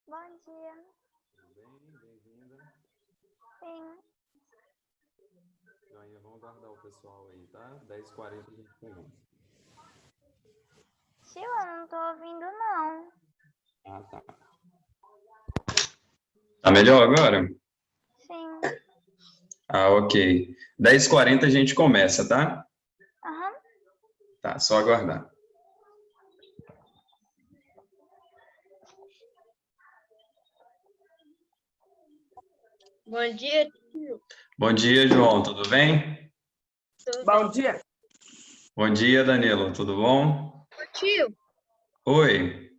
Bom dia. Tudo bem? Bem-vinda. Sim. Joinha, vamos aguardar o pessoal aí, tá? 10h40 a gente começa. Tio, eu não tô ouvindo, não. Ah, tá. Tá melhor agora? Sim. Ah, ok. 10h40 a gente começa, tá? Aham. Tá, só aguardar. Bom dia, tio. Bom dia, João, tudo bem? Bom dia. Bom dia, Danilo, tudo bom? Tio, Oi.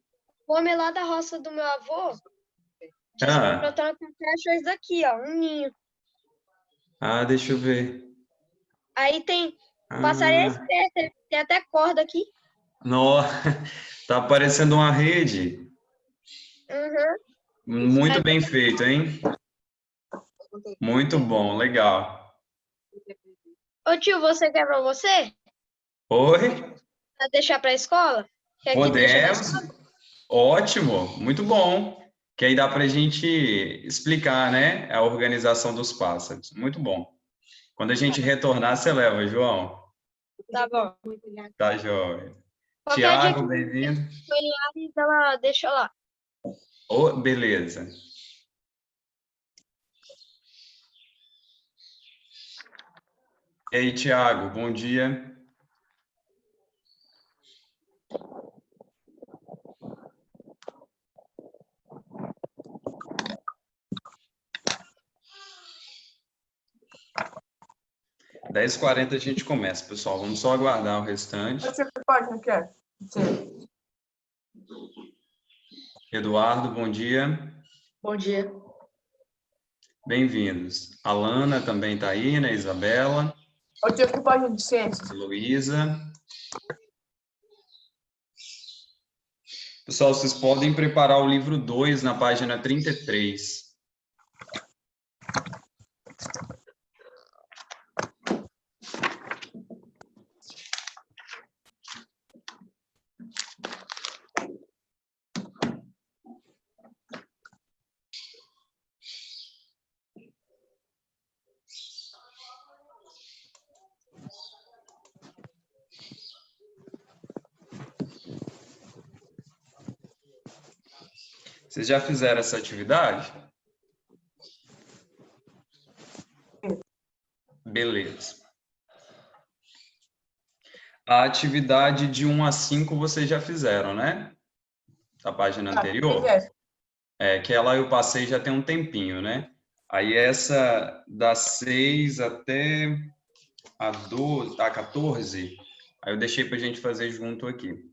o homem lá da roça do meu avô disse pra eu estar com cachorros aqui, ó, um ninho. Deixa eu ver. Aí tem passarinho Ah, esperto, tem até corda aqui. nossa, tá parecendo uma rede. Uhum. Muito bem feito, hein? Muito bom, legal. Ô tio, você quer pra você? Oi? Pra deixar pra escola? Quer que deixa na Podemos? escola? Ótimo, muito bom. Que aí dá para a gente explicar, né, a organização dos pássaros. Muito bom. Quando a gente retornar, você leva, João. Tá bom. Tá, joia. Qualquer dia que Tiago, bem-vindo. for em Ares, ela deixa lá. Oh, beleza. E aí, Tiago, bom dia. Às 10h40 a gente começa, pessoal. Vamos só aguardar o restante. Você pode, não quer? Sim. Eduardo, bom dia. Bom dia. Bem-vindos. A Lana também está aí, né? Isabela, Eu tive que página de ciências. Luísa. Pessoal, vocês podem preparar o livro 2 na página 33. Vocês já fizeram essa atividade? Beleza. A atividade de 1 a 5 vocês já fizeram, né? Da página anterior. Que ela eu passei já tem um tempinho, né? Aí essa das 6 até a 12, a 14, aí eu deixei para a gente fazer junto aqui.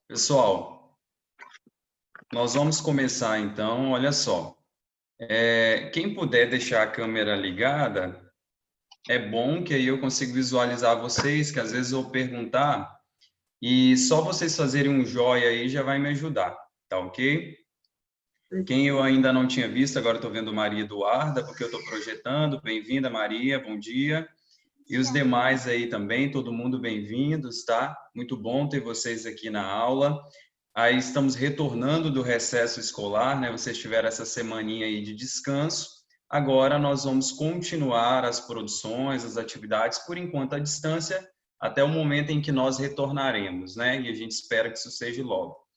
Pessoal, nós vamos começar então, olha só. Quem puder deixar a câmera ligada, é bom que aí eu consigo visualizar vocês, que às vezes eu vou perguntar e só vocês fazerem um joia aí já vai me ajudar, tá ok? Quem eu ainda não tinha visto, agora estou vendo Maria Eduarda, porque eu estou projetando. Bem-vinda, Maria, bom dia. E os demais aí também, todo mundo bem-vindos, tá? Muito bom ter vocês aqui na aula. Aí estamos retornando do recesso escolar, né? Vocês tiveram essa semaninha aí de descanso. Agora nós vamos continuar as produções, as atividades, por enquanto à distância, até o momento em que nós retornaremos, né? E a gente espera que isso seja logo.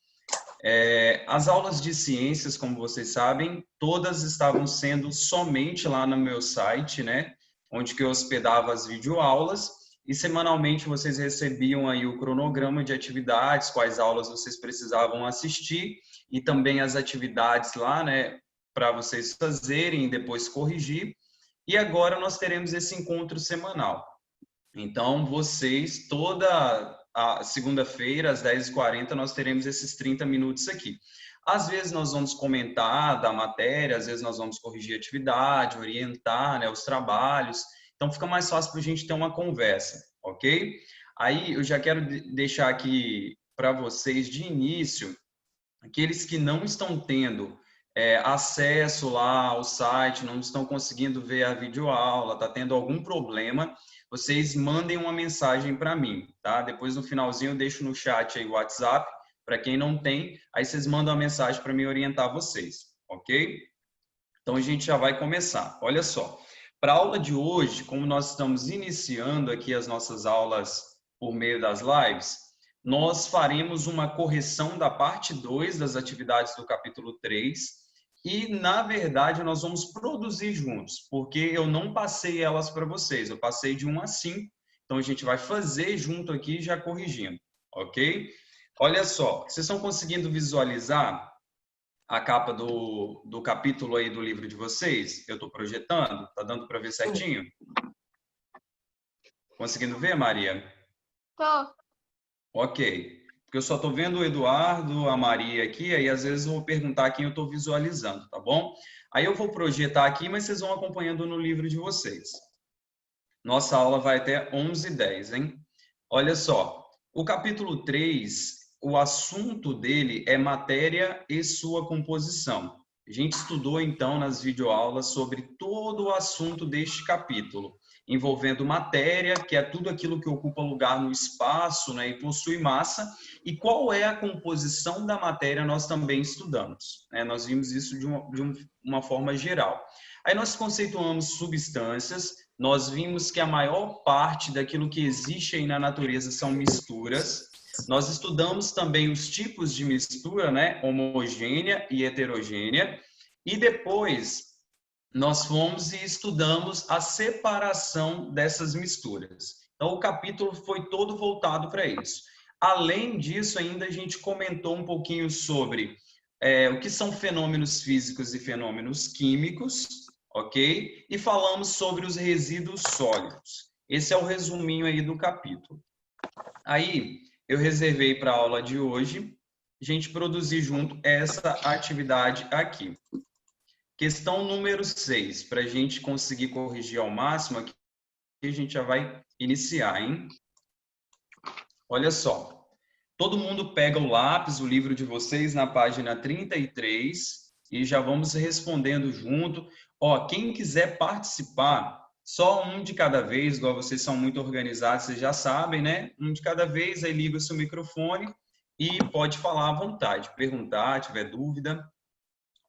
As aulas de ciências, como vocês sabem, todas estavam sendo somente lá no meu site, né? Onde que eu hospedava as videoaulas, e semanalmente vocês recebiam aí o cronograma de atividades, quais aulas vocês precisavam assistir, e também as atividades lá, né? Para vocês fazerem e depois corrigir. E agora nós teremos esse encontro semanal. Então, vocês, toda a segunda-feira, às 10h40, nós teremos esses 30 minutos aqui. Às vezes nós vamos comentar da matéria, às vezes nós vamos corrigir a atividade, orientar, né, os trabalhos. Então, fica mais fácil para a gente ter uma conversa, ok? Aí, eu já quero deixar aqui para vocês, de início, aqueles que não estão tendo acesso lá ao site, não estão conseguindo ver a videoaula, está tendo algum problema, vocês mandem uma mensagem para mim, tá? Depois, no finalzinho, eu deixo no chat aí o WhatsApp, para quem não tem, aí vocês mandam uma mensagem para me orientar vocês, ok? Então, a gente já vai começar. Olha só, para a aula de hoje, como nós estamos iniciando aqui as nossas aulas por meio das lives, nós faremos uma correção da parte 2 das atividades do capítulo 3 e, na verdade, nós vamos produzir juntos, porque eu não passei elas para vocês, eu passei de 1 a 5, então a gente vai fazer junto aqui já corrigindo, ok? Olha só, vocês estão conseguindo visualizar a capa do capítulo aí do livro de vocês? Eu estou projetando, tá dando para ver certinho? Conseguindo ver, Maria? Tô. Ok, porque eu só estou vendo o Eduardo, a Maria aqui, aí às vezes eu vou perguntar quem eu estou visualizando, tá bom? Aí eu vou projetar aqui, mas vocês vão acompanhando no livro de vocês. Nossa aula vai até 11h10, hein? Olha só, o capítulo 3, o assunto dele é matéria e sua composição. A gente estudou, então, nas videoaulas sobre todo o assunto deste capítulo, envolvendo matéria, que é tudo aquilo que ocupa lugar no espaço, né, e possui massa, e qual é a composição da matéria nós também estudamos, né? Nós vimos isso de uma forma geral. Aí nós conceituamos substâncias, nós vimos que a maior parte daquilo que existe aí na natureza são misturas. Nós estudamos também os tipos de mistura, né? Homogênea e heterogênea. E depois nós fomos e estudamos a separação dessas misturas. Então, o capítulo foi todo voltado para isso. Além disso, ainda a gente comentou um pouquinho sobre o que são fenômenos físicos e fenômenos químicos, ok? E falamos sobre os resíduos sólidos. Esse é o resuminho aí do capítulo. Aí, eu reservei para a aula de hoje a gente produzir junto essa atividade aqui. Questão número 6, para a gente conseguir corrigir ao máximo, aqui a gente já vai iniciar, hein? Olha só, todo mundo pega o lápis, o livro de vocês, na página 33, e já vamos respondendo junto. Ó, quem quiser participar, só um de cada vez, igual vocês são muito organizados, vocês já sabem, né? Um de cada vez, aí liga o seu microfone e pode falar à vontade, perguntar, tiver dúvida.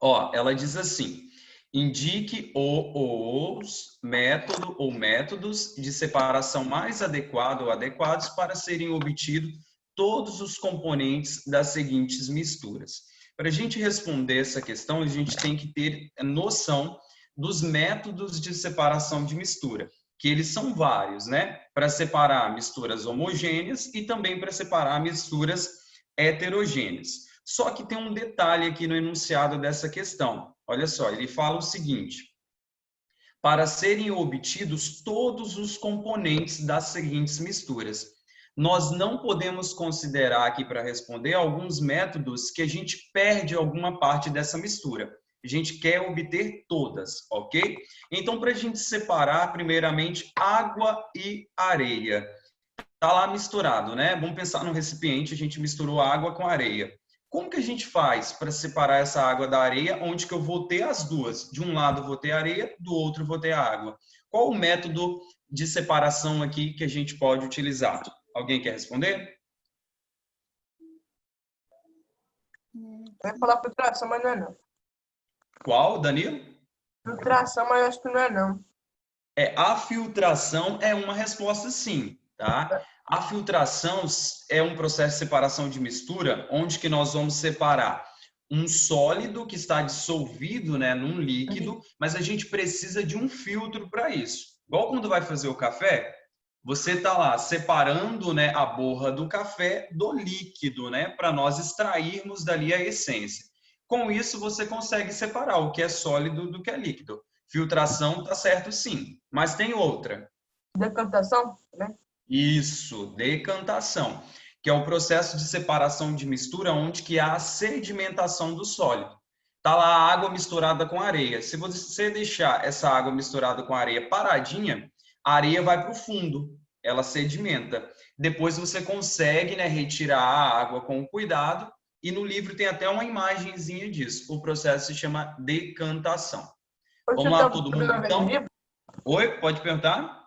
Ó, ela diz assim: indique os método ou métodos de separação mais adequado ou adequados para serem obtidos todos os componentes das seguintes misturas. Para a gente responder essa questão, a gente tem que ter noção dos métodos de separação de mistura, que eles são vários, né? Para separar misturas homogêneas e também para separar misturas heterogêneas. Só que tem um detalhe aqui no enunciado dessa questão. Olha só, ele fala o seguinte: para serem obtidos todos os componentes das seguintes misturas. Nós não podemos considerar aqui para responder alguns métodos que a gente perde alguma parte dessa mistura. A gente quer obter todas, ok? Então, para a gente separar, primeiramente, água e areia. Tá lá misturado, né? Vamos pensar num recipiente, a gente misturou água com areia. Como que a gente faz para separar essa água da areia, onde que eu vou ter as duas? De um lado vou ter areia, do outro vou ter a água. Qual o método de separação aqui que a gente pode utilizar? Alguém quer responder? Eu ia falar filtração, mas não é não. Qual, Danilo? Filtração, mas acho que não é não. A filtração é uma resposta sim, tá? A filtração é um processo de separação de mistura, onde que nós vamos separar um sólido que está dissolvido, né, num líquido, mas a gente precisa de um filtro para isso. Igual quando vai fazer o café, você está lá separando, né, a borra do café do líquido, né, para nós extrairmos dali a essência. Com isso, você consegue separar o que é sólido do que é líquido. Filtração tá certo sim, mas tem outra. Decantação, né? Isso, decantação, que é o processo de separação de mistura onde que há a sedimentação do sólido. Tá lá a água misturada com areia. Se você deixar essa água misturada com areia paradinha, a areia vai para o fundo, ela sedimenta. Depois você consegue, né, retirar a água com cuidado e no livro tem até uma imagenzinha disso. O processo se chama decantação. Vamos lá, todo mundo, então? Oi, pode perguntar?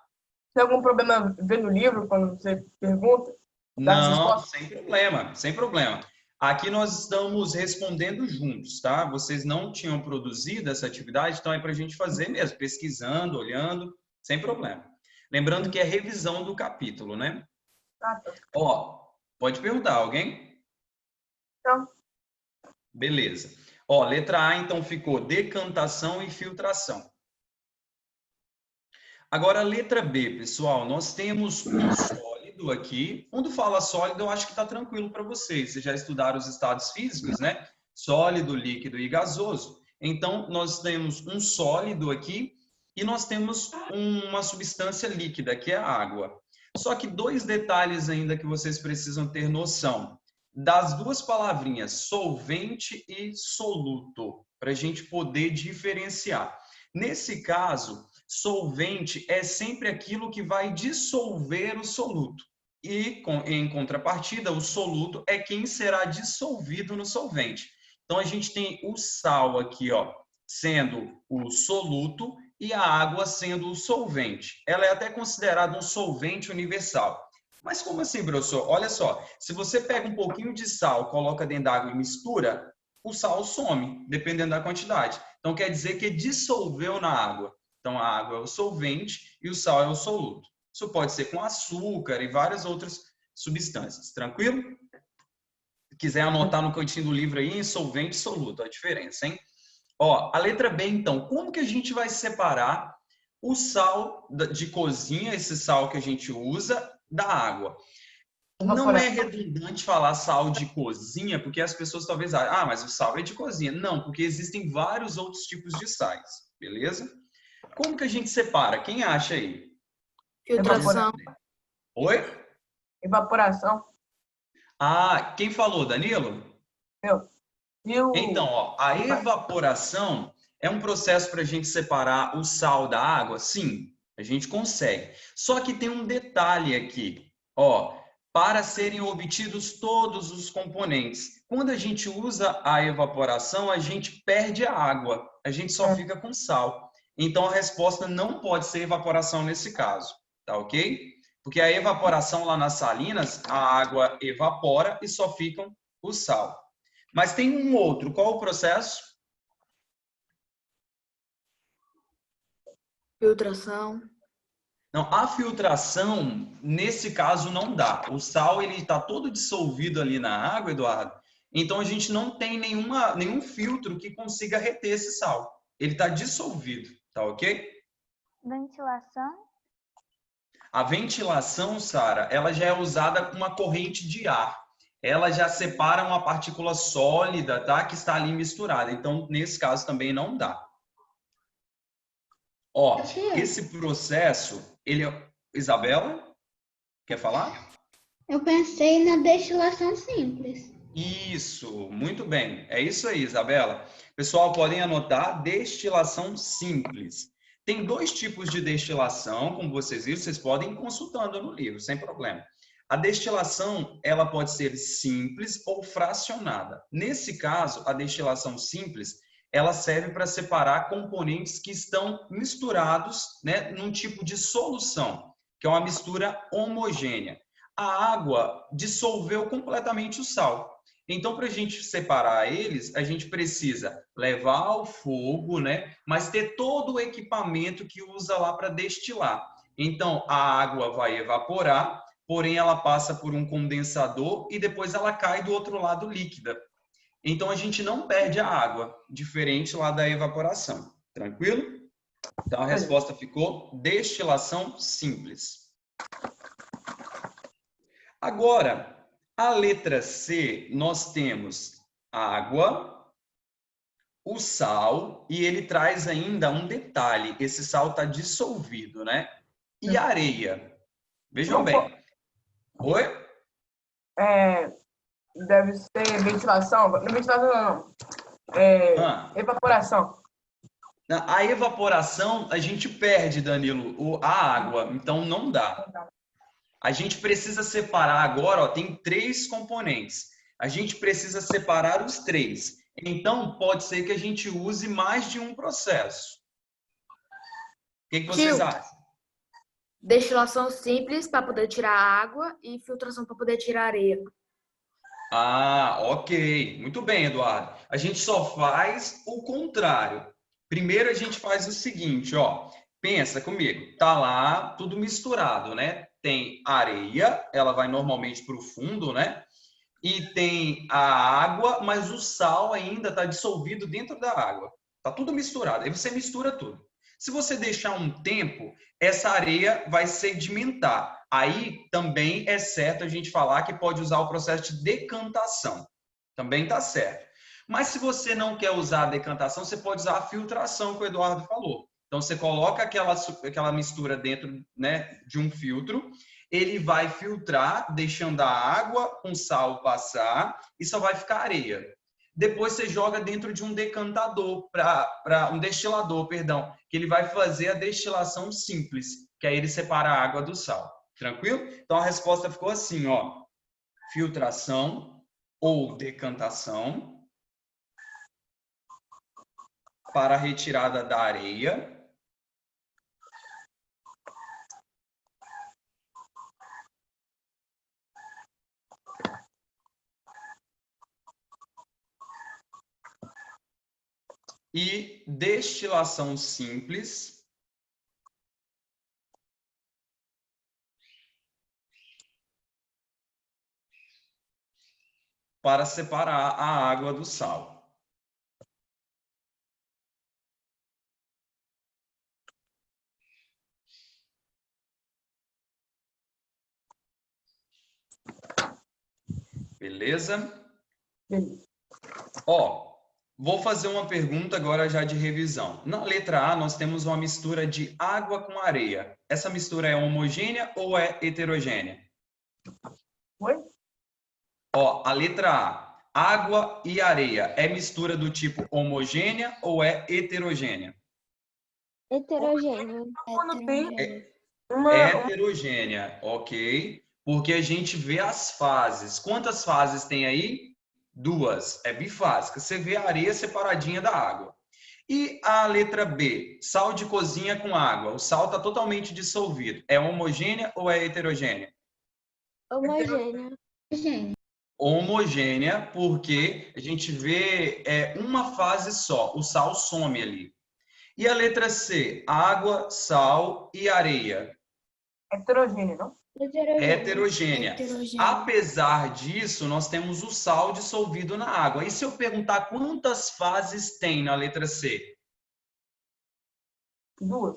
Tem algum problema ver no livro quando você pergunta? Não, sem problema, sem problema. Aqui nós estamos respondendo juntos, tá? Vocês não tinham produzido essa atividade, então é para a gente fazer mesmo, pesquisando, olhando, sem problema. Lembrando que é revisão do capítulo, né? Ah, tá. Ó, pode perguntar, alguém? Não. Beleza. Ó, letra A, então, ficou decantação e filtração. Agora, letra B, pessoal, nós temos um sólido aqui. Quando fala sólido, eu acho que está tranquilo para vocês. Vocês já estudaram os estados físicos, né? Sólido, líquido e gasoso. Então, nós temos um sólido aqui e nós temos uma substância líquida, que é a água. Só que dois detalhes ainda que vocês precisam ter noção. Das duas palavrinhas, solvente e soluto, para a gente poder diferenciar. Nesse caso, solvente é sempre aquilo que vai dissolver o soluto. E, em contrapartida, o soluto é quem será dissolvido no solvente. Então, a gente tem o sal aqui, ó, sendo o soluto e a água sendo o solvente. Ela é até considerada um solvente universal. Mas como assim, professor? Olha só, se você pega um pouquinho de sal, coloca dentro da água e mistura, o sal some, dependendo da quantidade. Então, quer dizer que dissolveu na água. Então, a água é o solvente e o sal é o soluto. Isso pode ser com açúcar e várias outras substâncias. Tranquilo? Se quiser anotar no cantinho do livro aí, solvente e soluto, a diferença, hein? Ó, a letra B, então. Como que a gente vai separar o sal de cozinha, esse sal que a gente usa, da água? Não é redundante falar sal de cozinha, porque as pessoas talvez achem, mas o sal é de cozinha. Não, porque existem vários outros tipos de sais, beleza? Como que a gente separa? Quem acha aí? Filtração. Oi? Evaporação. Ah, quem falou, Danilo? Eu. Então, ó, a evaporação é um processo para a gente separar o sal da água? Sim, a gente consegue. Só que tem um detalhe aqui, ó, para serem obtidos todos os componentes. Quando a gente usa a evaporação, a gente perde a água, a gente só fica com sal. Então, a resposta não pode ser evaporação nesse caso, tá ok? Porque a evaporação lá nas salinas, a água evapora e só ficam o sal. Mas tem um outro, qual o processo? Filtração. Não, a filtração, nesse caso, não dá. O sal, ele está todo dissolvido ali na água, Eduardo. Então, a gente não tem nenhum filtro que consiga reter esse sal. Ele está dissolvido, tá ok? Ventilação? A ventilação, Sara, ela já é usada com uma corrente de ar. Ela já separa uma partícula sólida, tá? Que está ali misturada. Então, nesse caso, também não dá. Ó, esse processo, ele... Isabela, quer falar? Eu pensei na destilação simples. Isso, muito bem. É isso aí, Isabela. Pessoal, podem anotar destilação simples. Tem dois tipos de destilação, como vocês viram, vocês podem ir consultando no livro, sem problema. A destilação, ela pode ser simples ou fracionada. Nesse caso, a destilação simples, ela serve para separar componentes que estão misturados, né, num tipo de solução, que é uma mistura homogênea. A água dissolveu completamente o sal. Então, para a gente separar eles, a gente precisa levar ao fogo, né? Mas ter todo o equipamento que usa lá para destilar. Então, a água vai evaporar, porém ela passa por um condensador e depois ela cai do outro lado líquida. Então, a gente não perde a água, diferente lá da evaporação. Tranquilo? Então, a resposta ficou destilação simples. Agora, a letra C, nós temos água, o sal, e ele traz ainda um detalhe, esse sal está dissolvido, né? E areia. Vejam bem. Oi? Deve ser ventilação. Não, ventilação não. Evaporação. A evaporação, a gente perde, Danilo, a água, então não dá. A gente precisa separar agora, ó, tem 3 componentes. A gente precisa separar os 3. Então, pode ser que a gente use mais de um processo. O que vocês acham? Destilação simples para poder tirar a água e filtração para poder tirar a areia. Ah, ok. Muito bem, Eduardo. A gente só faz o contrário. Primeiro a gente faz o seguinte, ó. Pensa comigo. Tá lá tudo misturado, né? Tem areia, ela vai normalmente para o fundo, né? E tem a água, mas o sal ainda está dissolvido dentro da água. Tá tudo misturado. Aí você mistura tudo. Se você deixar um tempo, essa areia vai sedimentar. Aí também é certo a gente falar que pode usar o processo de decantação. Também está certo. Mas se você não quer usar a decantação, você pode usar a filtração que o Eduardo falou. Então você coloca aquela mistura dentro, né, de um filtro, ele vai filtrar, deixando a água com sal passar e só vai ficar areia. Depois você joga dentro de um decantador, para um destilador, perdão, que ele vai fazer a destilação simples, que aí ele separa a água do sal. Tranquilo? Então a resposta ficou assim, ó. Filtração ou decantação para a retirada da areia. E destilação simples para separar a água do sal. Beleza? Beleza. Ó, vou fazer uma pergunta agora já de revisão. Na letra A, nós temos uma mistura de água com areia. Essa mistura é homogênea ou é heterogênea? Oi? Ó, a letra A, água e areia, é mistura do tipo homogênea ou é heterogênea? Heterogêneo. Quando tem Heterogênea, ok. Porque a gente vê as fases. Quantas fases tem aí? 2. É bifásica. Você vê a areia separadinha da água. E a letra B, sal de cozinha com água. O sal está totalmente dissolvido. É homogênea ou é heterogênea? Homogêneo. Homogênea, porque a gente vê uma fase só. O sal some ali. E a letra C, água, sal e areia. Heterogêneo, não? Heterogênea. Apesar disso, nós temos o sal dissolvido na água. E se eu perguntar quantas fases tem na letra C? 2.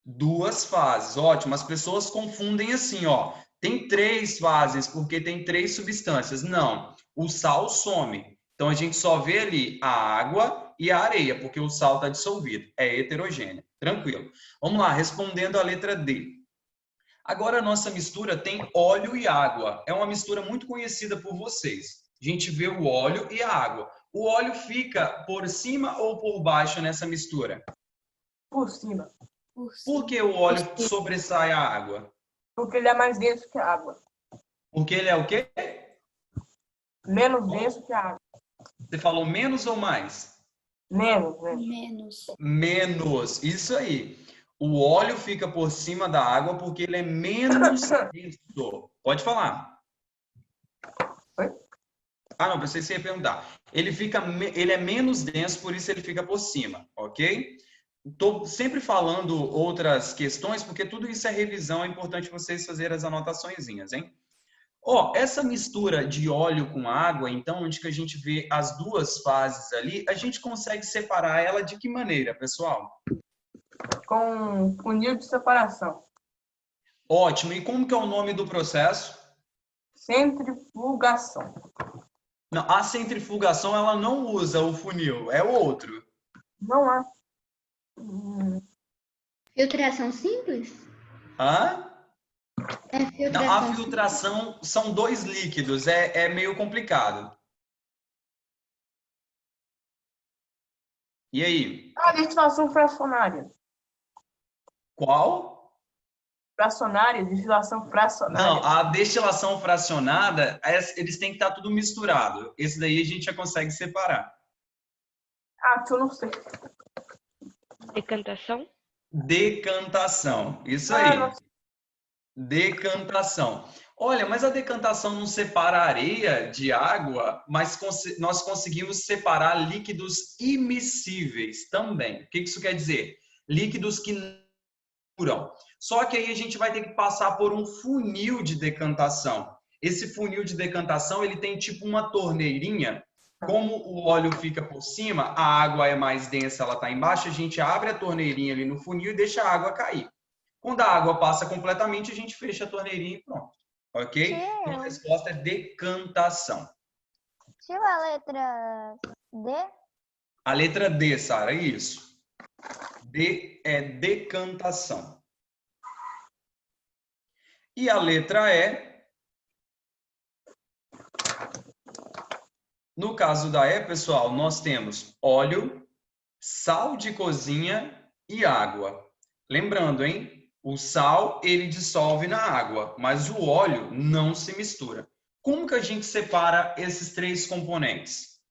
2 fases. Ótimo. As pessoas confundem assim, ó. Tem 3 fases, porque tem 3 substâncias. Não. O sal some. Então, a gente só vê ali a água e a areia, porque o sal está dissolvido. É heterogênea. Tranquilo. Vamos lá, respondendo a letra D. Agora a nossa mistura tem óleo e água. É uma mistura muito conhecida por vocês. A gente vê o óleo e a água. O óleo fica por cima ou por baixo nessa mistura? Por cima. Por que o óleo sobressai a água? Porque ele é mais denso que a água. Porque ele é o quê? Menos denso que a água. Você falou menos ou mais? Menos, né? Menos. Menos. Isso aí. O óleo fica por cima da água porque ele é menos denso. Pode falar. Oi? Ah, não, pensei que você ia perguntar. Ele é menos denso, por isso ele fica por cima, ok? Estou sempre falando outras questões, porque tudo isso é revisão, é importante vocês fazerem as anotaçõezinhas, hein? Ó, essa mistura de óleo com água, então, onde que a gente vê as duas fases ali, a gente consegue separar ela de que maneira, pessoal? Com funil de separação. Ótimo. E como que é o nome do processo? Centrifugação. Não, a centrifugação, ela não usa o funil, é outro. Não é. Filtração simples? Hã? É Não, filtração a filtração são dois líquidos, é meio complicado. E aí? A destilação fracionária. Qual? Fracionária, destilação fracionária. Não, a destilação fracionada, eles têm que estar tudo misturado. Esse daí a gente já consegue separar. Ah, que eu não sei. Decantação? Decantação, isso Ah, aí. não sei. Decantação. Olha, mas a decantação não separa areia de água, mas nós conseguimos separar líquidos immiscíveis também. O que isso quer dizer? Líquidos que não misturam. Só que aí a gente vai ter que passar por um funil de decantação. Esse funil de decantação, ele tem tipo uma torneirinha. Como o óleo fica por cima, a água é mais densa, ela está embaixo, a gente abre a torneirinha ali no funil e deixa a água cair. Quando a água passa completamente, a gente fecha a torneirinha e pronto. Ok? Então a resposta é decantação. Tio, a letra D? A letra D, Sara, isso. D é decantação. E a letra E, no caso da E, pessoal, nós temos óleo, sal de cozinha e água. Lembrando, hein? O sal, ele dissolve na água, mas o óleo não se mistura. Como que a gente separa esses três componentes?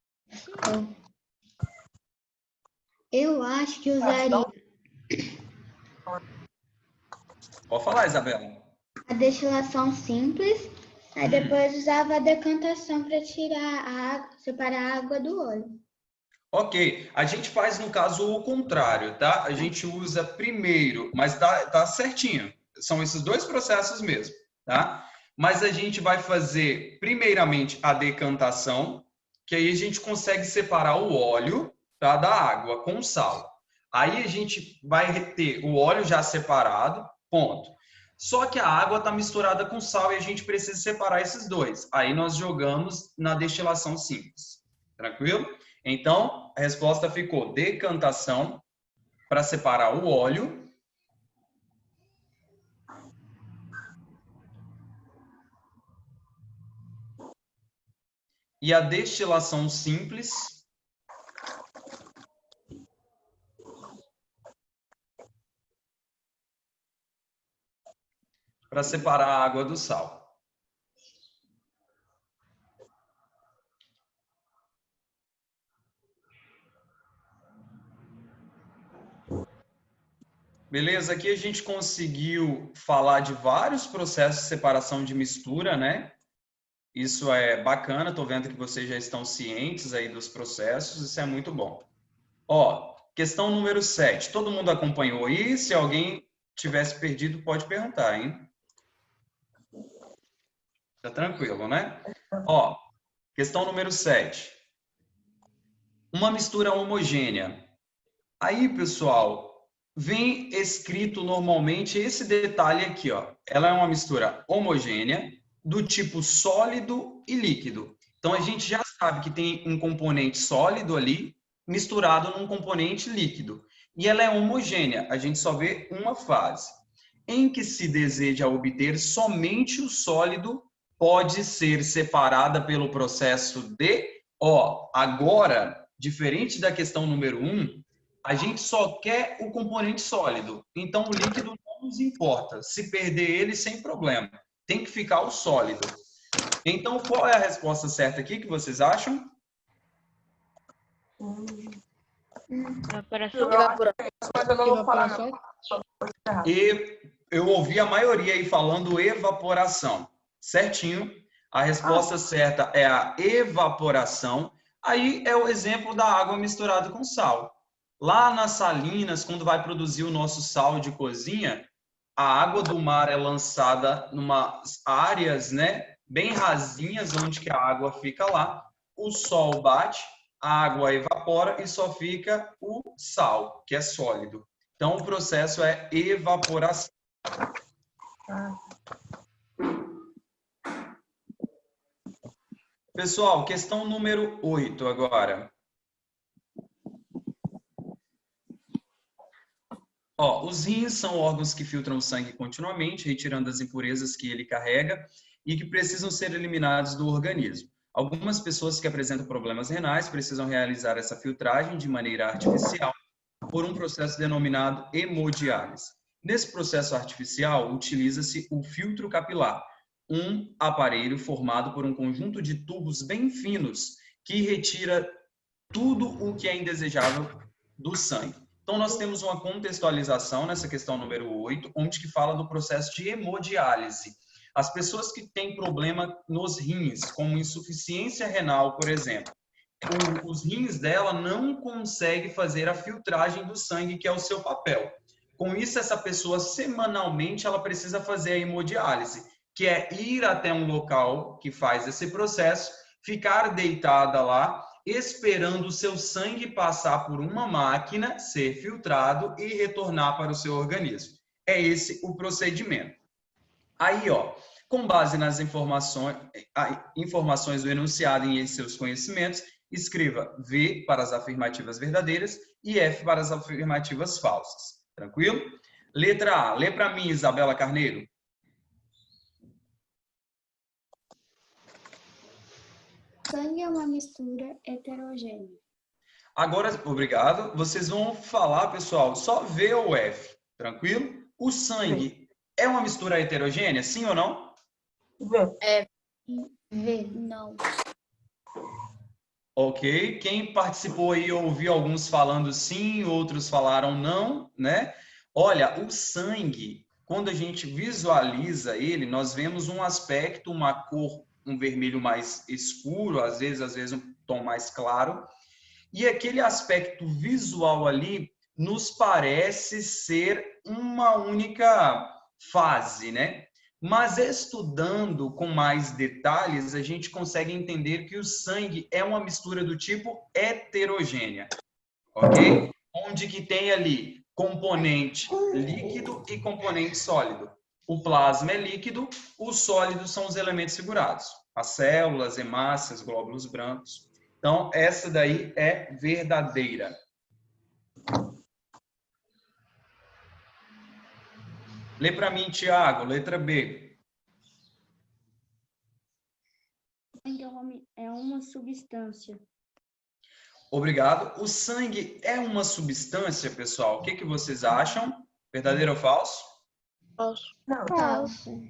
Eu acho que usaria Pode falar, Isabela. a destilação simples, aí depois usava a decantação para tirar a água, separar a água do óleo. Ok, a gente faz no caso o contrário, tá? A gente usa primeiro, mas tá certinho. São esses dois processos mesmo, tá? Mas a gente vai fazer primeiramente a decantação, que aí a gente consegue separar o óleo, tá, da água com sal. Aí a gente vai ter o óleo já separado, ponto. Só que a água está misturada com sal e a gente precisa separar esses dois. Aí nós jogamos na destilação simples. Tranquilo? Então, a resposta ficou decantação para separar o óleo. E a destilação simples para separar a água do sal. Beleza? Aqui a gente conseguiu falar de vários processos de separação de mistura, né? Isso é bacana, estou vendo que vocês já estão cientes aí dos processos, isso é muito bom. Ó, questão número 7. Todo mundo acompanhou aí? Se alguém tivesse perdido, pode perguntar, hein? Tá tranquilo, né? Ó, questão número 7. Uma mistura homogênea. Aí, pessoal, vem escrito normalmente esse detalhe aqui, ó. Ela é uma mistura homogênea do tipo sólido e líquido. Então, a gente já sabe que tem um componente sólido ali misturado num componente líquido. E ela é homogênea, a gente só vê uma fase, em que se deseja obter somente o sólido pode ser separada pelo processo de... Ó, agora, diferente da questão número 1, a gente só quer o componente sólido. Então, o líquido não nos importa. Se perder ele, sem problema. Tem que ficar o sólido. Então, qual é a resposta certa aqui que vocês acham? Evaporação. Mas eu não vou falar não. E eu ouvi a maioria aí falando evaporação. Certinho. A resposta certa é a evaporação. Aí é o exemplo da água misturada com sal. Lá nas salinas, quando vai produzir o nosso sal de cozinha, a água do mar é lançada em umas áreas, né, bem rasinhas, onde que a água fica lá. O sol bate, a água evapora e só fica o sal, que é sólido. Então, o processo é evaporação. Pessoal, questão número 8 agora. Ó, os rins são órgãos que filtram o sangue continuamente, retirando as impurezas que ele carrega e que precisam ser eliminados do organismo. Algumas pessoas que apresentam problemas renais precisam realizar essa filtragem de maneira artificial por um processo denominado hemodiálise. Nesse processo artificial, utiliza-se o filtro capilar, um aparelho formado por um conjunto de tubos bem finos que retira tudo o que é indesejável do sangue. Então, nós temos uma contextualização nessa questão número 8, onde que fala do processo de hemodiálise. As pessoas que têm problema nos rins, como insuficiência renal, por exemplo, os rins dela não conseguem fazer a filtragem do sangue, que é o seu papel. Com isso, essa pessoa, semanalmente, ela precisa fazer a hemodiálise, que é ir até um local que faz esse processo, ficar deitada lá, esperando o seu sangue passar por uma máquina, ser filtrado e retornar para o seu organismo. É esse o procedimento. Aí, ó, com base nas informações do enunciado e em seus conhecimentos, escreva V para as afirmativas verdadeiras e F para as afirmativas falsas. Tranquilo? Letra A. Lê para mim, Isabela Carneiro. Sangue é uma mistura heterogênea. Agora, obrigado. Vocês vão falar, pessoal, só V ou F. Tranquilo? O sangue é uma mistura heterogênea, sim ou não? V, não. Ok. Quem participou aí ouviu alguns falando sim, outros falaram não, né? Olha, o sangue, quando a gente visualiza ele, nós vemos um aspecto, uma cor, um vermelho mais escuro, às vezes um tom mais claro. E aquele aspecto visual ali nos parece ser uma única fase, né? Mas estudando com mais detalhes, a gente consegue entender que o sangue é uma mistura do tipo heterogênea, ok? Onde que tem ali componente líquido e componente sólido. O plasma é líquido, os sólidos são os elementos figurados, as células, hemácias, glóbulos brancos. Então, essa daí é verdadeira. Lê para mim, Tiago, letra B. Sangue é uma substância. Obrigado. O sangue é uma substância, pessoal? O que que vocês acham? Verdadeiro ou falso? Falso. Falso.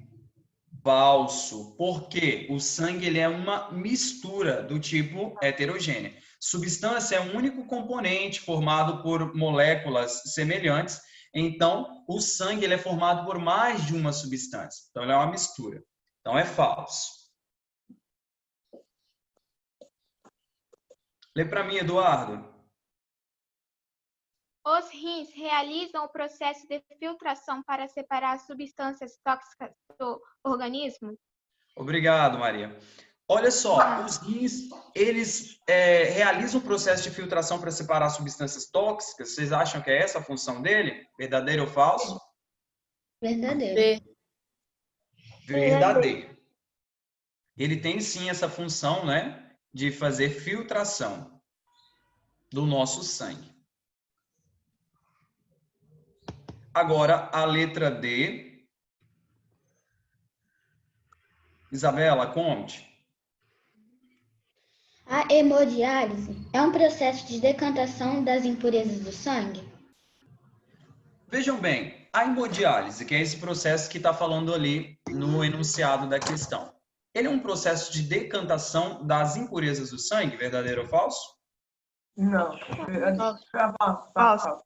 Falso. Por quê? O sangue ele é uma mistura do tipo heterogênea. Substância é um único componente formado por moléculas semelhantes. Então, o sangue ele é formado por mais de uma substância. Então, ele é uma mistura. Então, é falso. Lê para mim, Eduardo. Os rins realizam o processo de filtração para separar as substâncias tóxicas do organismo? Obrigado, Maria. Olha só, os rins, eles realizam o processo de filtração para separar substâncias tóxicas. Vocês acham que é essa a função dele? Verdadeiro ou falso? Verdadeiro. Verdadeiro. Ele tem sim essa função, né, de fazer filtração do nosso sangue. Agora, a letra D. Isabela, conte. A hemodiálise é um processo de decantação das impurezas do sangue? Vejam bem, a hemodiálise, que é esse processo que está falando ali no enunciado da questão, ele é um processo de decantação das impurezas do sangue, verdadeiro ou falso? Não. Falso.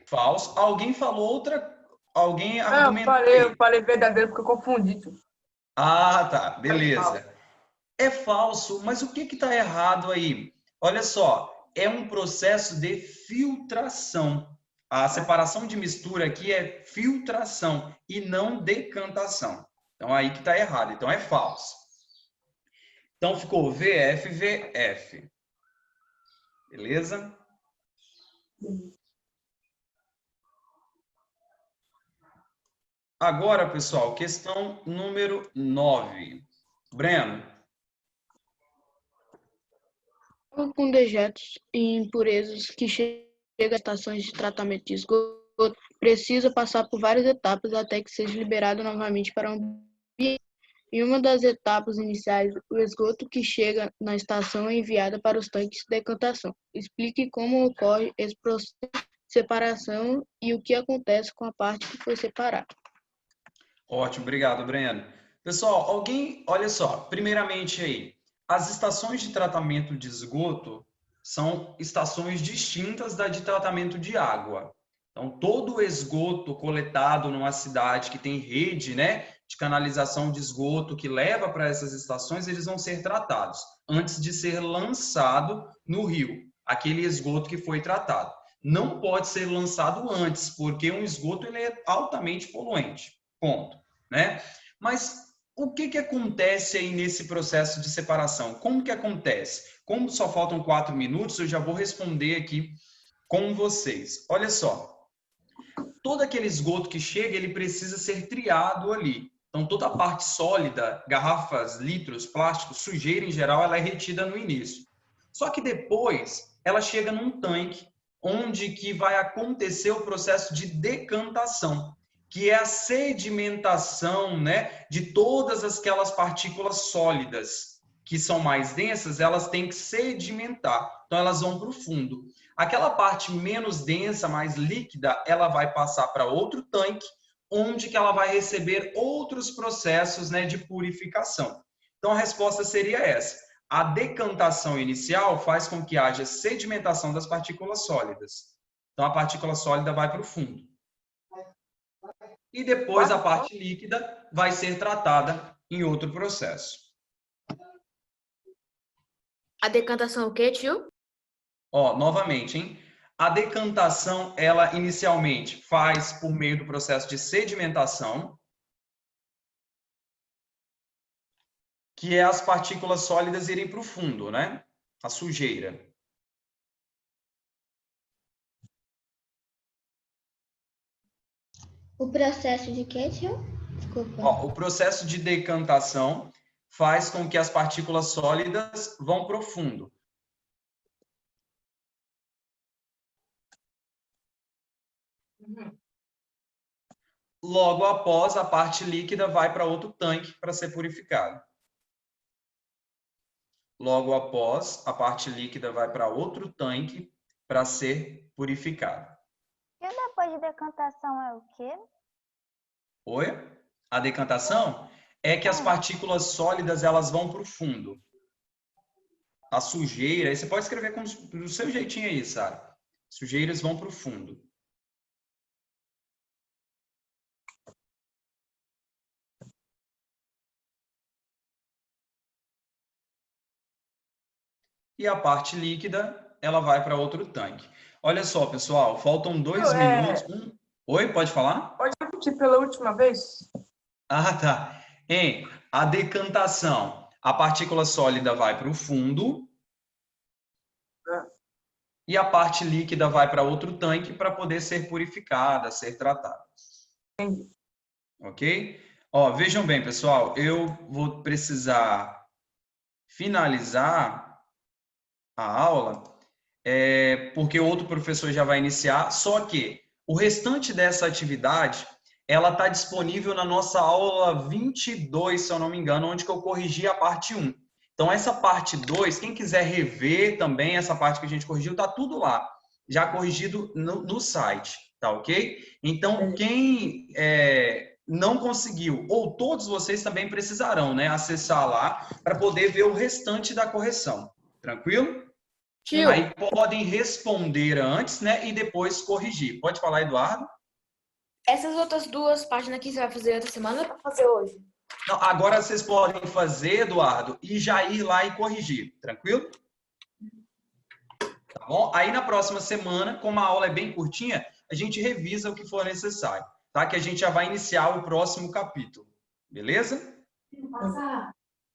Falso. Alguém falou outra? Alguém Eu argumentou aí? falei verdadeiro porque eu confundi tudo. Ah, tá, beleza. É falso, mas o que está errado aí? Olha só, é um processo de filtração. A separação de mistura aqui é filtração e não decantação. Então, aí que está errado. Então, é falso. Então, ficou VF, VF. Beleza? Agora, pessoal, questão número 9. Breno. Com dejetos e impurezas que chegam às estações de tratamento de esgoto, precisa passar por várias etapas até que seja liberado novamente para um ambiente. Em uma das etapas iniciais, o esgoto que chega na estação é enviado para os tanques de decantação. Explique como ocorre esse processo de separação e o que acontece com a parte que foi separada. Ótimo, obrigado, Breno. Pessoal, olha só, primeiramente aí, as estações de tratamento de esgoto são estações distintas da de tratamento de água. Então, todo o esgoto coletado numa cidade que tem rede, né, de canalização de esgoto que leva para essas estações, eles vão ser tratados antes de ser lançado no rio, aquele esgoto que foi tratado. Não pode ser lançado antes, porque um esgoto ele é altamente poluente. Ponto, né? Mas o que acontece aí nesse processo de separação? Como que acontece? Como só faltam 4 minutos, eu já vou responder aqui com vocês. Olha só, todo aquele esgoto que chega, ele precisa ser triado ali. Então, toda a parte sólida, garrafas, litros, plásticos, sujeira em geral, ela é retida no início. Só que depois, ela chega num tanque, onde que vai acontecer o processo de decantação, que é a sedimentação, né, de todas aquelas partículas sólidas que são mais densas, elas têm que sedimentar. Então, elas vão para o fundo. Aquela parte menos densa, mais líquida, ela vai passar para outro tanque, onde que ela vai receber outros processos, né, de purificação. Então, a resposta seria essa. A decantação inicial faz com que haja sedimentação das partículas sólidas. Então, a partícula sólida vai para o fundo. E depois a parte líquida vai ser tratada em outro processo. A decantação é o quê, tio? Ó, novamente, hein? A decantação, ela inicialmente faz por meio do processo de sedimentação, que é as partículas sólidas irem para o fundo, né? A sujeira. O processo de quê, tio? Desculpa. Ó, o processo de decantação faz com que as partículas sólidas vão para o fundo. Logo após, a parte líquida vai para outro tanque para ser purificada. Logo após, a parte líquida vai para outro tanque para ser purificada. E depois de decantação é o quê? Oi? A decantação é que as partículas sólidas elas vão para o fundo. A sujeira, aí você pode escrever do seu jeitinho aí, Sara. Sujeiras vão para o fundo. E a parte líquida, ela vai para outro tanque. Olha só, pessoal, faltam 2 minutos. Oi, pode falar? Pode repetir pela última vez? Ah, tá. A decantação, a partícula sólida vai para o fundo e a parte líquida vai para outro tanque para poder ser purificada, ser tratada. Entendi. Ok? Ó, vejam bem, pessoal, eu vou precisar finalizar a aula, porque outro professor já vai iniciar, só que o restante dessa atividade ela está disponível na nossa aula 22, se eu não me engano, onde que eu corrigi a parte 1. Então, essa parte 2, quem quiser rever também essa parte que a gente corrigiu, tá tudo lá, já corrigido no site, tá ok? Então, quem não conseguiu, ou todos vocês também precisarão, né, acessar lá para poder ver o restante da correção. Tranquilo? Tio, Aí podem responder antes, né, e depois corrigir. Pode falar, Eduardo? essas outras 2 páginas que você vai fazer outra semana, para fazer hoje. Não, agora vocês podem fazer, Eduardo, e já ir lá e corrigir. Tranquilo? Tá bom? Aí na próxima semana, como a aula é bem curtinha, a gente revisa o que for necessário, tá? Que a gente já vai iniciar o próximo capítulo. Beleza?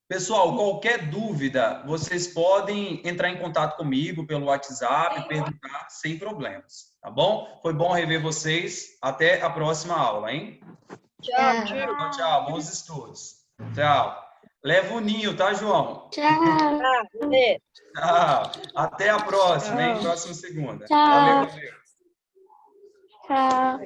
Pessoal, qualquer dúvida, vocês podem entrar em contato comigo pelo WhatsApp, perguntar sem problemas, tá bom? Foi bom rever vocês. Até a próxima aula, hein? Tchau, tio. Tchau, tchau. Bons estudos. Tchau. Leva o ninho, tá, João? Tchau. Tchau. Até a próxima, hein? Próxima segunda. Tchau. Valeu, valeu. Tchau.